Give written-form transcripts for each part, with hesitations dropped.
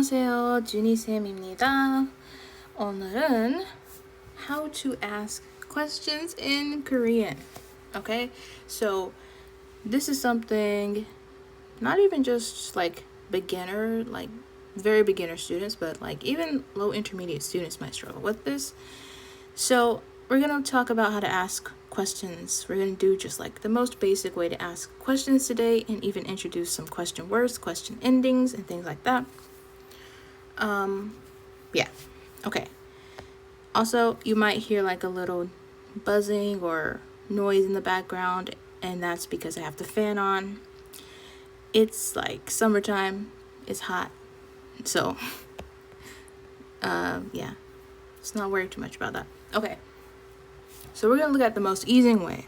안녕하세요, 주니쌤입니다. 오늘은 how to ask questions in Korean. Okay, so this is something not even just like beginner, like very beginner students, but like even low intermediate students might struggle with this. So we're gonna talk about how to ask questions. We're gonna do just like the most basic way to ask questions today, and even introduce some question words, question endings, and things like that. Yeah, okay. Also, you might hear like a little buzzing or noise in the background, and that's because I have the fan on. It's like summertime, it's hot, so yeah, let's not worry too much about that. Okay, so we're gonna look at the most easy way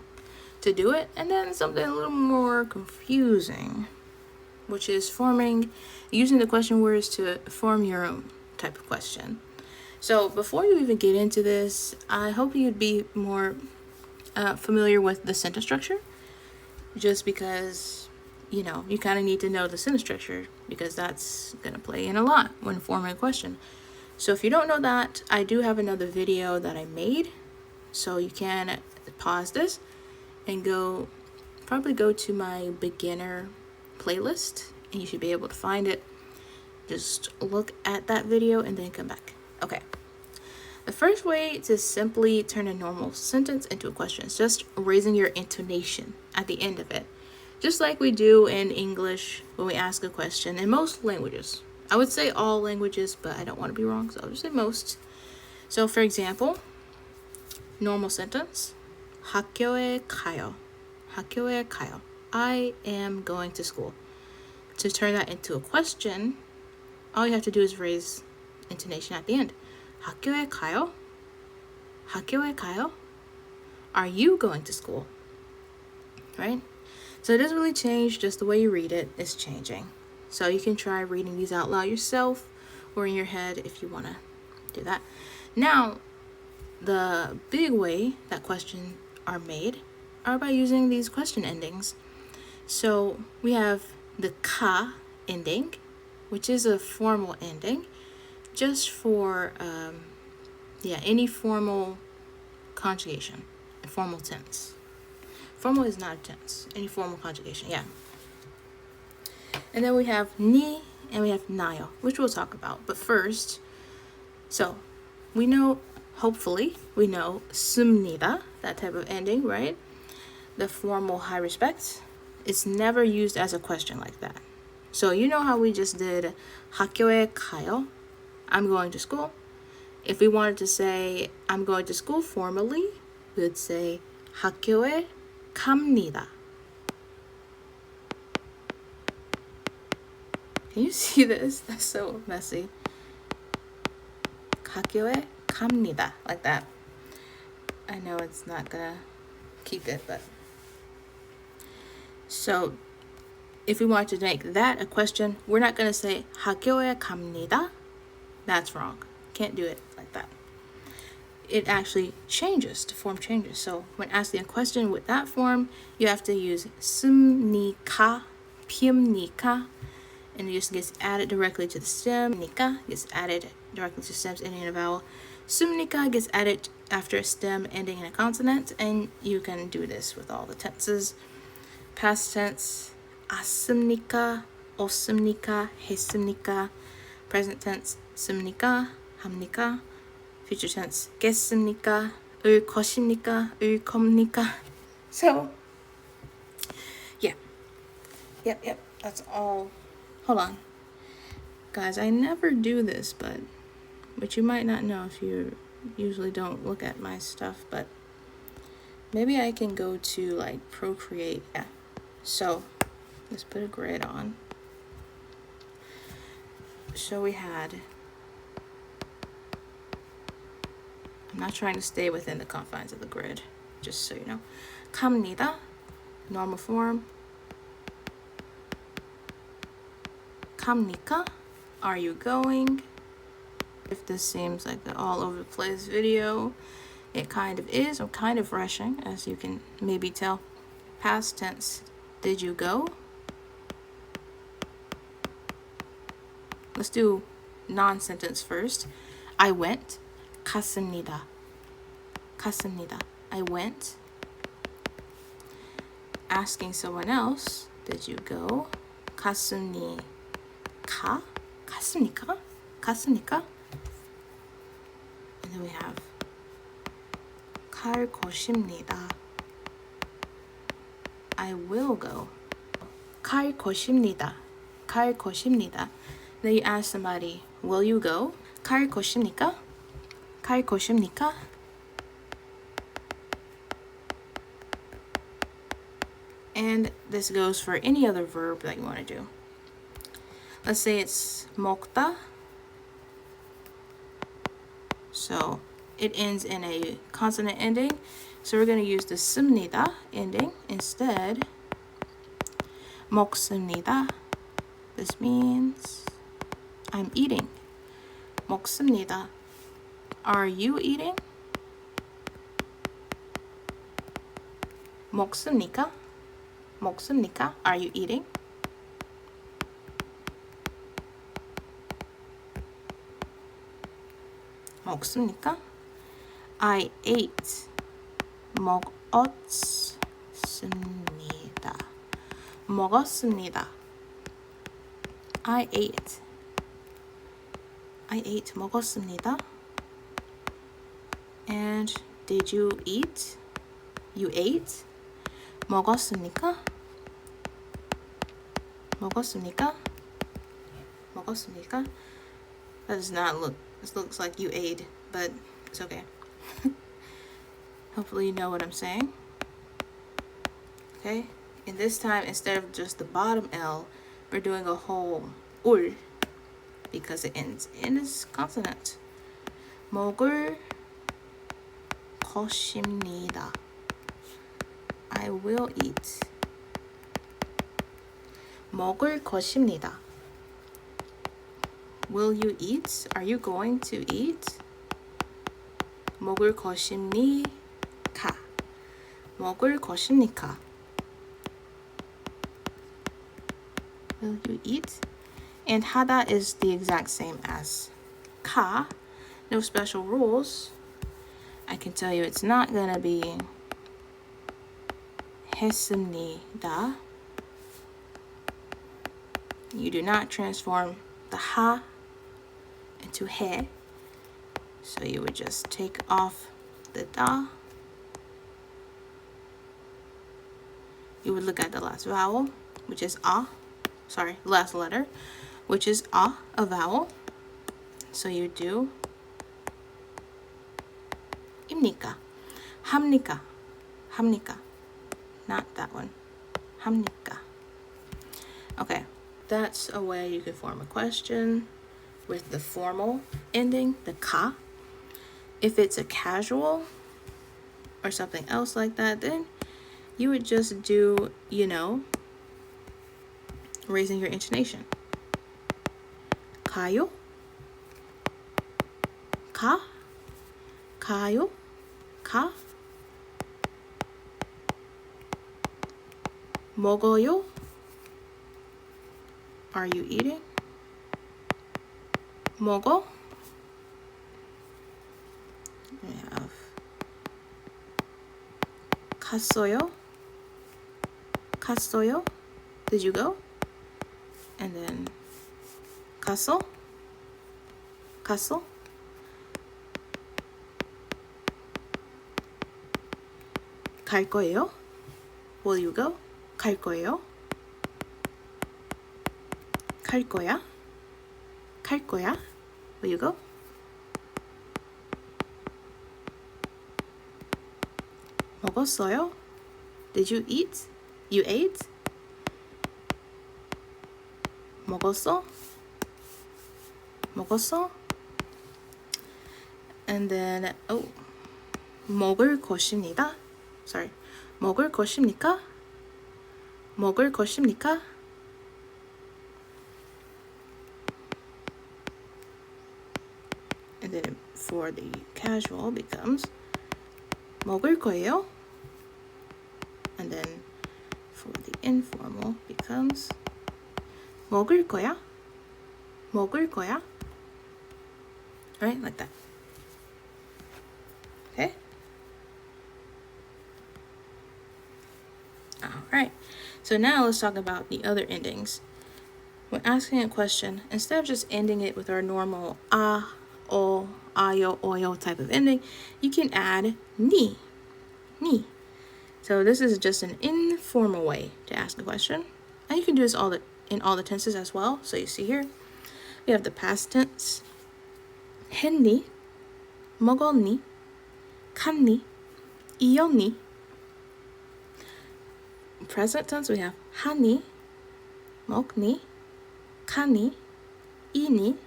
to do it, and then something a little more confusing, which is using the question words to form your own type of question. So before you even get into this, I hope you'd be more familiar with the sentence structure, just because you kind of need to know the sentence structure, because that's gonna play in a lot when forming a question. So if you don't know that, I do have another video that I made, so you can pause this and probably go to my beginner playlist, and you should be able to find it. Just look at that video and then come back. Okay. The first way to simply turn a normal sentence into a question is just raising your intonation at the end of it. Just like we do in English when we ask a question in most languages. I would say all languages, but I don't want to be wrong, so I'll just say most. So for example, normal sentence, 학교에 가요. 학교에 가요. I am going to school. To turn that into a question, all you have to do is raise intonation at the end. 학교에 가요? 학교에 가요? Are you going to school? Right? So it doesn't really change, just the way you read it is changing. So you can try reading these out loud yourself or in your head if you want to do that. Now, the big way that questions are made are by using these question endings. So we have the ka ending, which is a formal ending, just for any formal conjugation, a formal tense. Formal is not a tense, any formal conjugation, yeah. And then we have ni and we have nayo, which we'll talk about. But first, so we know, hopefully, we know 씁니다, that type of ending, right? The formal high respect. It's never used as a question like that. So you know how we just did 학교에 가요? I'm going to school. If we wanted to say I'm going to school formally, we would say 학교에 갑니다. Can you see this? That's so messy. 학교에 갑니다, like that. I know it's not gonna keep it, but so if we wanted to make that a question, we're not gonna say 학교에 갑니다. That's wrong. Can't do it like that. It actually changes, the form changes. So when asking a question with that form, you have to use 씁니까, 핍니까, and it just gets added directly to the stem. nika gets added directly to stems ending in a vowel. 씁니까 gets added after a stem ending in a consonant, and you can do this with all the tenses. Past tense, 왔습니까, 없습니까, 했습니까. Present tense, 씁니까, 합니까. Future tense, 겠습니까, 을 것입니까, 을 겁니까. So, yeah. Yep, that's all. Hold on. Guys, I never do this, but you might not know if you usually don't look at my stuff, but maybe I can go to like Procreate. Yeah. So, let's put a grid on. So we had, I'm not trying to stay within the confines of the grid, just so you know. 갑니다, normal form. 갑니까, are you going? If this seems like an all over the place video, it kind of is. I'm kind of rushing, as you can maybe tell. Past tense, did you go? Let's do non-sentence first. I went. 갔습니다. 갔습니다. I went. Asking someone else, did you go? 갔습니까? 갔습니까? 갔습니까? And then we have 갈 것입니다. I will go. 갈 것입니다. 갈 것입니다. Then you ask somebody, will you go? 갈 것입니까? 갈 것입니까? And this goes for any other verb that you want to do. Let's say it's 먹다. So it ends in a consonant ending. So we're going to use the 씁니다 ending instead. 먹습니다. This means I'm eating. 먹습니다. Are you eating? 먹습니까? 먹습니까? Are you eating? 먹습니까? I ate. 먹었습니다. 먹었습니다. I ate. I ate. 먹었습니다. And did you eat? You ate? 먹었습니까? 먹었습니까? 먹었습니까? That does not look, this looks like you ate, but it's okay. Hopefully you know what I'm saying. Okay, and this time instead of just the bottom L, we're doing a whole ul because it ends in this consonant. 먹을 것입니다. I will eat. 먹을 것입니다. Will you eat? Are you going to eat? 먹을 것입니까? 먹을 것입니까? Will you eat? And 하다 is the exact same as 카. No special rules. I can tell you it's not gonna be 했습니다. You do not transform the 하 into 해. So you would just take off the da. You would look at the last vowel, which is a. Sorry, last letter, which is a vowel. So you do 입니까? 합니까? 합니까? Not that one. 합니까? Okay, that's a way you can form a question with the formal ending, the ka. If it's a casual or something else like that, then you would just do, raising your intonation. 가요? 가? 가요? 가? 먹어요? Are you eating? 먹어? We have 갔어요? 갔어요? Did you go? And then 갔어? 갔어? 갈 거예요? Will you go? 갈 거예요? 갈 거야? 갈 거야? Will you go? 먹었어요? Did you eat? You ate? 먹었어? 먹었어? And then, 먹을 것입니다. Sorry. 먹을 것입니까? 먹을 것입니까? And then for the casual becomes 먹을 거예요? And then for the informal becomes 먹을 거야? 먹을 거야? right? Like that. Okay? All right. So now let's talk about the other endings. When asking a question, instead of just ending it with our normal o, ayo, oyo type of ending, you can add ni. So this is just an informal way to ask a question. And you can do this in all the tenses as well. So you see here, we have the past tense, 했니, 먹었니, 갔니, 이었니. Present tense, we have 하니, 먹니, 가니, 이니.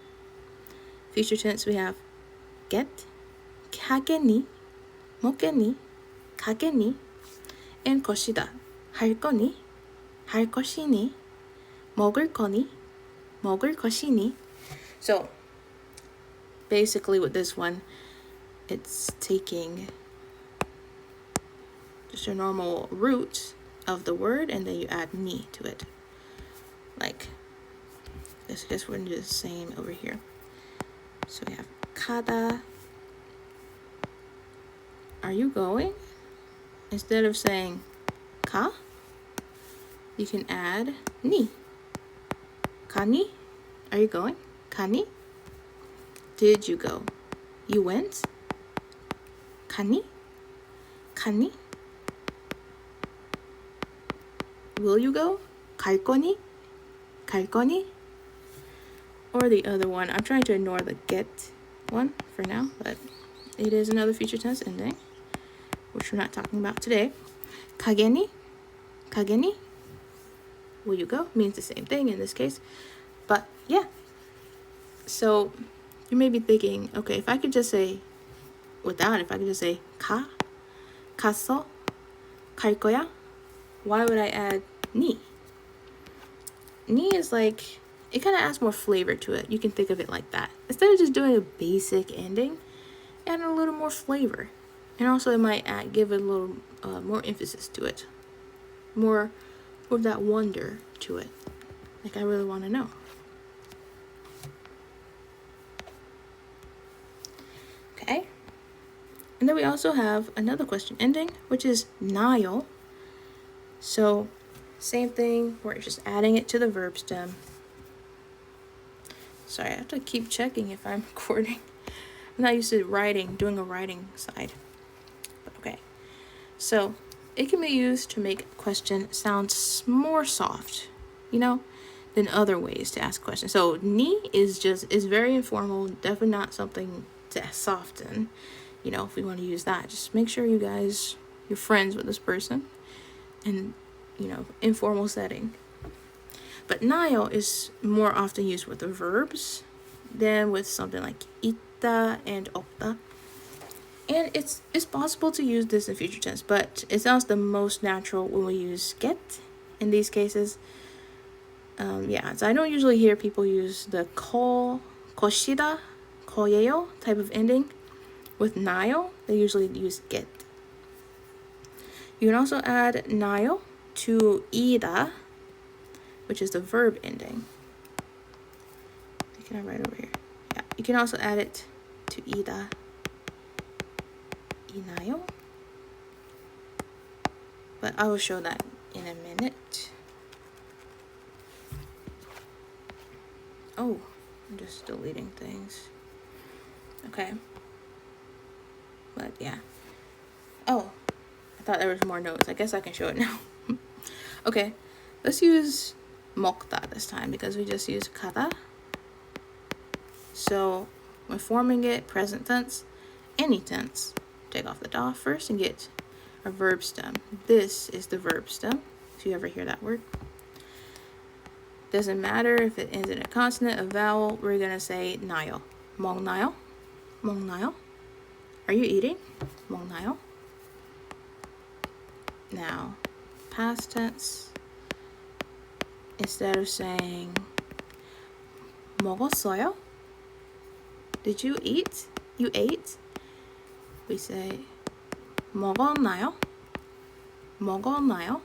Future tense, we have get, 하겠니, 먹겠니, 가겠니. And 것이다, 할 거니, 할 것이니, 먹을 거니, 먹을 것이니. So basically with this one, it's taking just a normal root of the word and then you add ni to it. Like this, we're gonna do the same over here. So we have 가다. Are you going? Instead of saying 가, you can add ni. 가니? Are you going? 가니? Did you go? You went? 가니? 가니? Will you go? 갈 거니? 갈 거니? Or the other one. I'm trying to ignore the get one for now, but it is another future tense ending, which we're not talking about today. 가겠니? 가겠니? Will you go? Means the same thing in this case. But yeah. So you may be thinking, okay, if I could just say 가, 갔어, 갈 거야, why would I add ni? Ni is like, it kind of adds more flavor to it. You can think of it like that. Instead of just doing a basic ending, add a little more flavor. And also it might give a little more emphasis to it. More of that wonder to it. Like, I really want to know. Okay. And then we also have another question ending, which is 나요. So same thing, we're just adding it to the verb stem. Sorry, I have to keep checking if I'm recording. I'm not used to doing a writing side. But okay. So it can be used to make a question sound more soft, than other ways to ask questions. So ni is very informal, definitely not something to soften. If we want to use that, just make sure you're friends with this person and, informal setting. But 나요 is more often used with the verbs than with something like 있다 and 없다. And it's possible to use this in future tense, but it sounds the most natural when we use get in these cases. So I don't usually hear people use the 것이다, 거예요 type of ending. With 나요, they usually use get. You can also add 나요 to 이다, which is the verb ending. Can I write over here? Yeah, you can also add it to 이다, 이나요. But I will show that in a minute. Oh, I'm just deleting things. Okay. But yeah. Oh, I thought there was more notes. I guess I can show it now. Okay, let's use 먹다 this time because we just used 가다. So when forming it, present tense, any tense, take off the da first and get a verb stem. This is the verb stem, if you ever hear that word. Doesn't matter if it ends in a consonant, a vowel, we're gonna say 나요. 먹나요? 먹나요? Are you eating? 먹나요? Now, past tense, instead of saying 먹었어요? Did you eat? You ate? We say 먹었나요? 먹었나요?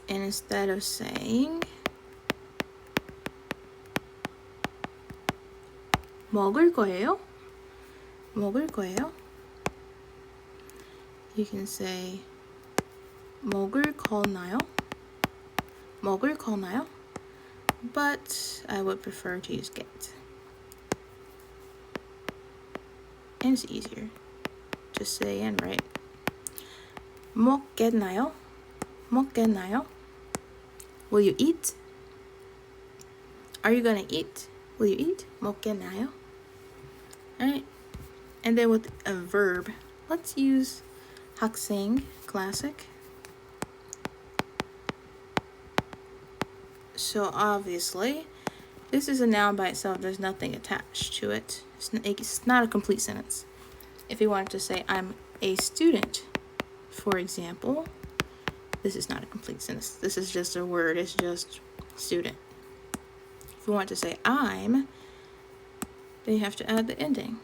And instead of saying 먹을 거예요? 먹을 거예요? You can say 먹을 거나요? 먹을 거나요? But I would prefer to use get. And it's easier. Just say and write. 먹겠나요? 먹겠나요? Will you eat? Are you gonna eat? Will you eat? 먹겠나요? Alright. And then with a verb, let's use 학생, classic. So obviously, this is a noun by itself. There's nothing attached to it. It's not a complete sentence. If you wanted to say, I'm a student, for example, this is not a complete sentence. This is just a word. It's just student. If you want to say I'm, then you have to add the ending.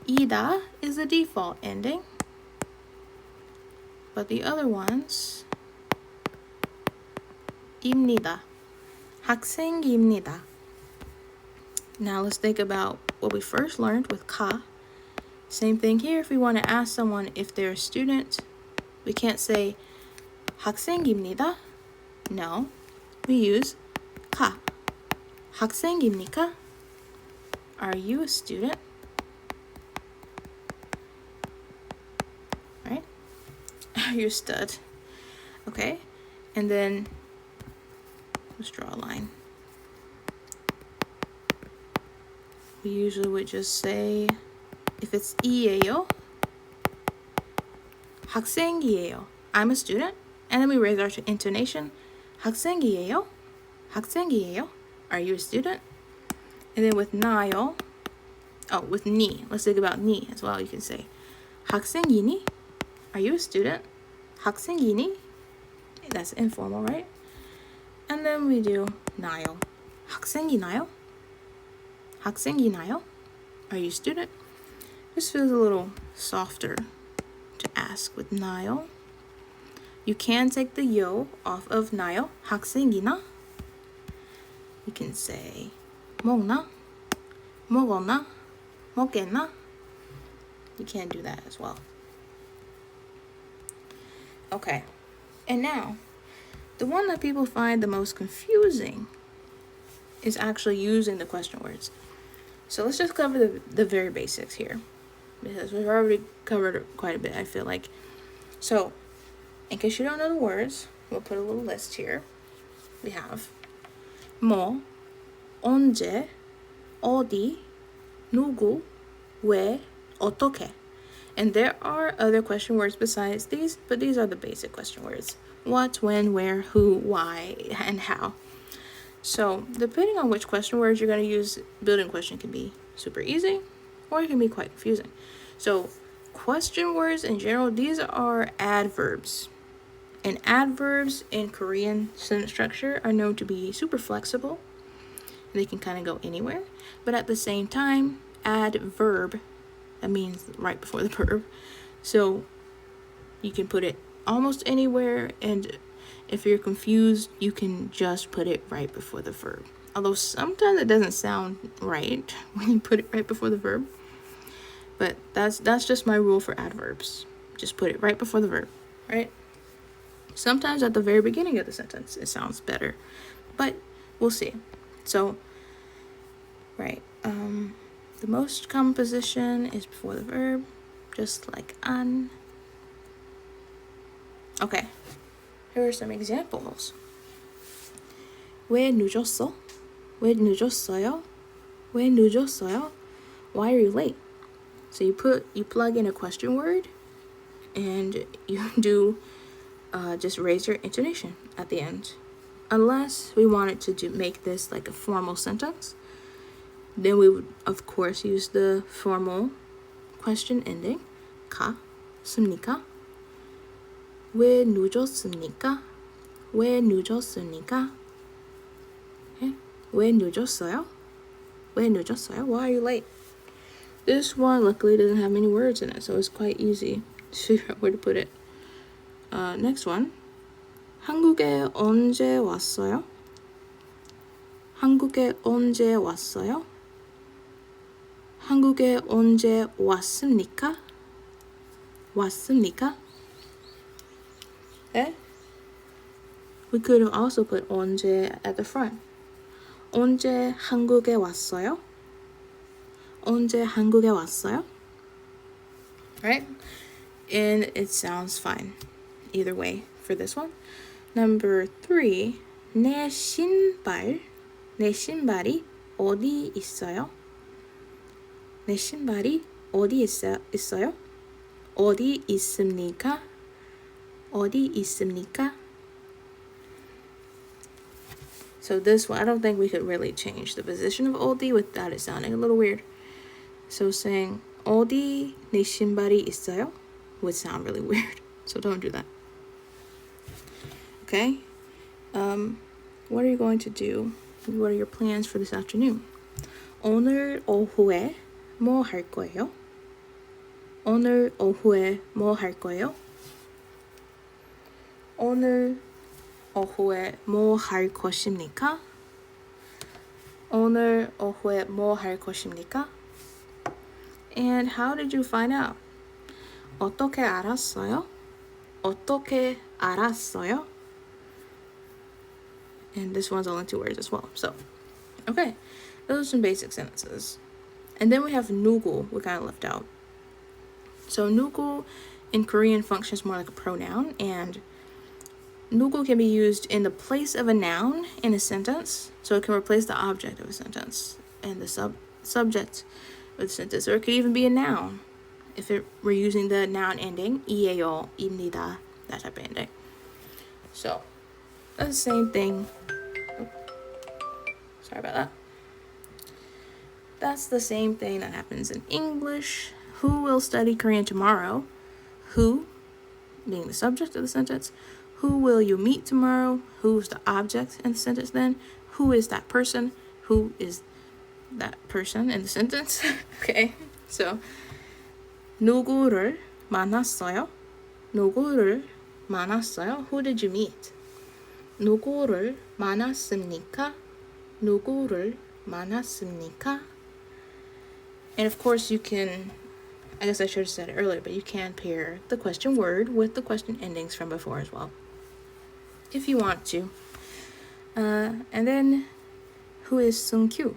이다 is the default ending. But the other ones, 입니다. 학생입니다. Now let's think about what we first learned with 가. Same thing here. If we want to ask someone if they're a student, we can't say 학생입니다. No, we use 가. 학생입니까? Are you a student? Right? You're a stud. Okay, and then let's draw a line. We usually would just say, if it's 이에요, 학생이에요. I'm a student. And then we raise our intonation. 학생이에요? 학생이에요? Are you a student? And then with 나요, with 니. Let's think about 니 as well. You can say, 학생이니? Are you a student? 학생이니? That's informal, right? And then we do 나요. 학생이나요? 학생이나요? Are you a student? This feels a little softer to ask with 나요. You can take the yo off of 나요. 학생이나? You can say 먹나? 먹었나? 먹겠나? You can do that as well. Okay, and now the one that people find the most confusing is actually using the question words. So let's just cover the very basics here, because we've already covered quite a bit, I feel like. So in case you don't know the words, we'll put a little list here. We have 뭐, 언제, 어디, 누구, 왜, 어떻게. And there are other question words besides these, but these are the basic question words. What, when, where, who, why, and how. So depending on which question words you're going to use, building question can be super easy or it can be quite confusing. So question words in general, these are adverbs. And adverbs in Korean sentence structure are known to be super flexible. They can kind of go anywhere. But at the same time, adverb, that means right before the verb. So you can put it almost anywhere, and if you're confused, you can just put it right before the verb. Although sometimes it doesn't sound right when you put it right before the verb. But that's just my rule for adverbs. Just put it right before the verb, right? Sometimes at the very beginning of the sentence, it sounds better. But we'll see. So, right. The most common position is before the verb, just like an. Okay. Here are some examples. 왜 늦었어? 왜 늦었어요? 왜 늦었어요? Why are you late? So you plug in a question word, and you do just raise your intonation at the end. Unless we wanted to make this like a formal sentence, then we would of course use the formal question ending. 갔습니까? 왜 늦었습니까? 왜 늦었습니까? Okay. 왜 늦었어요? 왜 늦었어요? Why are you late? This one luckily doesn't have many words in it, so it's quite easy to figure out where to put it. Next one. 한국에 언제 왔어요? 한국에 언제 왔어요? 한국에 언제 왔습니까? 왔습니까? Okay. We could have also put 언제 at the front. 언제 한국에 왔어요? 언제 한국에 왔어요? Right? And it sounds fine either way for this one. Number 3, 내 신발이 어디 있어요? 내 신발이 어디 있어요? 어디 있습니까? 어디 있습니까? So this one, I don't think we could really change the position of 어디 without it sounding a little weird. So saying 어디 내 신발이 있어요 would sound really weird. So don't do that. Okay? What are you going to do? What are your plans for this afternoon? 오늘 오후에 뭐 할 거예요? 오늘 오후에 뭐 할 거예요? 오늘 오후에 뭐 할 것입니까? 오늘 오후에 뭐 할 것입니까? And how did you find out? 어떻게 알았어요? 어떻게 알았어요? And this one's only 2 words as well. So, okay. Those are some basic sentences. And then we have 누구, we kind of left out. So 누구 in Korean functions more like a pronoun, and 누구 can be used in the place of a noun in a sentence. So it can replace the object of a sentence and the subject of the sentence. Or it could even be a noun if we're using the noun ending, 이에요, 입니다, that type of ending. So that's the same thing. Sorry about that. That's the same thing that happens in English. Who will study Korean tomorrow? Who, being the subject of the sentence. Who will you meet tomorrow? Who's the object in the sentence then? Who is that person? Who is that person in the sentence? Okay, so 누구를 만났어요? 누구를 만났어요? Who did you meet? 누구를 만났습니까? 누구를 만났습니까? And of course you can, I guess I should have said it earlier, but you can pair the question word with the question endings from before as well, if you want to. And then, who is Sungkyu?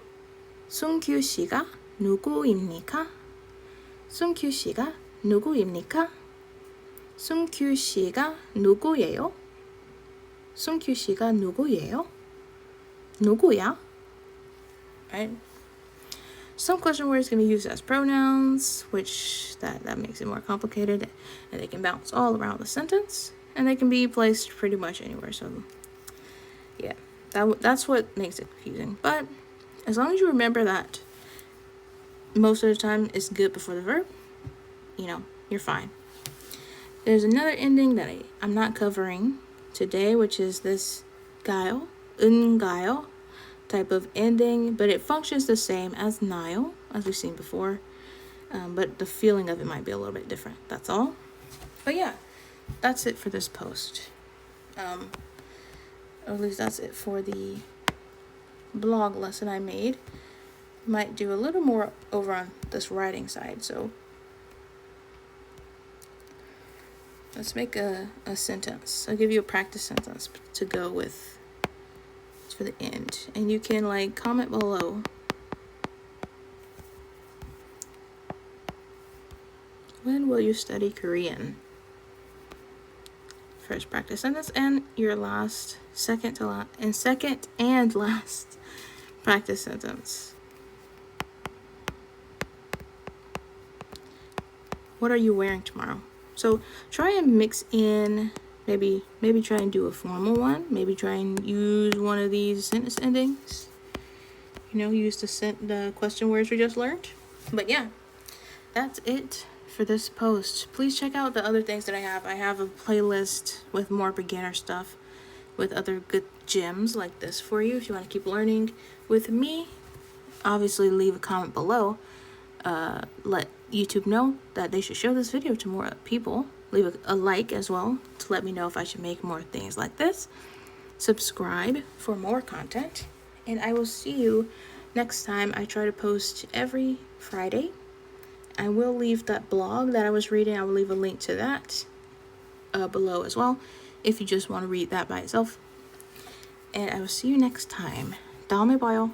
Sungkyu 씨가 누구입니까? Sungkyu 씨가 누구입니까? Sungkyu 씨가 누구예요? Sungkyu 씨가 누구예요? 누구야? Right? Some question words can be used as pronouns, which that makes it more complicated, and they can bounce all around the sentence, and they can be placed pretty much anywhere. So, yeah, that's what makes it confusing. But as long as you remember that most of the time it's good before the verb, you're fine. There's another ending that I'm not covering today, which is this 가요, 은가요 type of ending, but it functions the same as 나요, as we've seen before, but the feeling of it might be a little bit different. That's all. But yeah, that's it for this post. Or at least that's it for the blog lesson I made. Might do a little more over on this writing side, so let's make a sentence. I'll give you a practice sentence to go with for the end, and you can comment below when will you study Korean. First practice sentence, and your second and last practice sentence. What are you wearing tomorrow? So try and mix in, maybe try and do a formal one. Maybe try and use one of these sentence endings. Use the question words we just learned. But yeah, that's it for this post. Please check out the other things that I have. I have a playlist with more beginner stuff with other good gems like this for you if you want to keep learning with me. Obviously, leave a comment below. Let YouTube know that they should show this video to more people. Leave a like as well to let me know if I should make more things like this. Subscribe for more content, and I will see you Next time, I try to post every Friday. I will leave that blog that I was reading, I will leave a link to that below as well, if you just want to read that by itself. And I will see you next time. Dáme bajo.